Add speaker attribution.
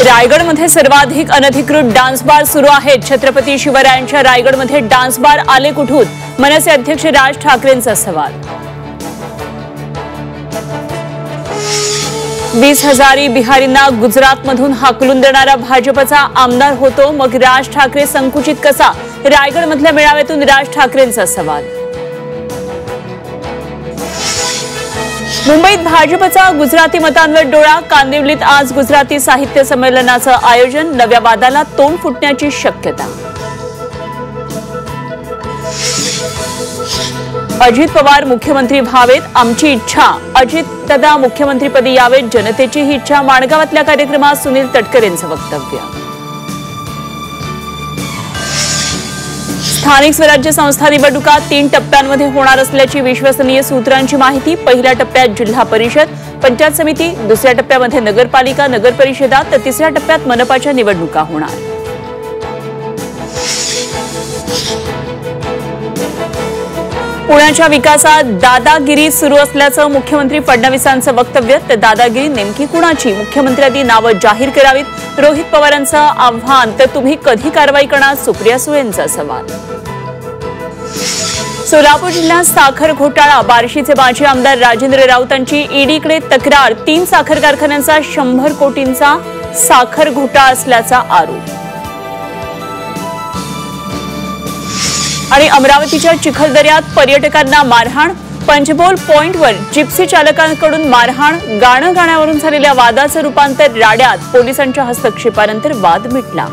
Speaker 1: रायगडमध्ये सर्वाधिक अनधिकृत डान्स बार सुरू आहेत। छत्रपती शिवरायांच्या रायगडमध्ये डान्स बार आले कुठून? मनसे अध्यक्ष राज ठाकरेंचा सवाल। 20,000 बिहारींना गुजरातमधून हाकलून देणारा भाजपचा आमदार होतो, मग राज ठाकरे संकुचित कसा? रायगडमधल्या मेळाव्यातून राज ठाकरेंचा सवाल। मुंबईत भाजपचा गुजराती मतांवर डोळा। कांदिवलीत आज गुजराती साहित्य संमेलनाचं आयोजन। नव्या वादाला तोंड फुटण्याची शक्यता। अजित पवार मुख्यमंत्री व्हावेत, आमची इच्छा। अजितदादा मुख्यमंत्रीपदी यावेत, जनतेची ही इच्छा। माणगावातल्या कार्यक्रमात सुनील तटकरेंचं वक्तव्य। स्थानिक स्वराज्य संस्था निवडणुका 3 टप्प्यांमध्ये होणार असल्याची विश्वसनीय सूत्रांची माहिती। पहिल्या टप्प्यात जिल्हा परिषद, पंचायत समिती, दुसऱ्या टप्प्यामध्ये नगरपालिका, नगरपरिषदा, तर तिसऱ्या टप्प्यात मनपाच्या निवडणुका होणार। पुण्याच्या विकासात दादागिरी सुरू असल्याचं मुख्यमंत्री फडणवीसांचं वक्तव्य। तर दादागिरी नेमकी कुणाची? मुख्यमंत्र्यांनी नावं जाहीर करावीत। रोहित पवारांचं आव्हान। तर तुम्ही कधी कारवाई करणार? सुप्रिया सुळेंचा सवाल। सोलापूर जिल्ह्यात साखर घोटाळा। बार्शीचे माजी आमदार राजेंद्र राऊतांची ईडीकडे तक्रार। 3 साखर कारखान्यांचा 100 कोटींचा साखर घोटाळा असल्याचा आरोप। आणि अमरावतीच्या चिखलदऱ्यात पर्यटकांना मारहाण। पंचबोल पॉइंटवर जिप्सी चालकांकडून मारहाण। गाणं गाण्यावरून झालेल्या वादाचं रूपांतर राड्यात। पोलिसांच्या हस्तक्षेपानंतर वाद मिटला।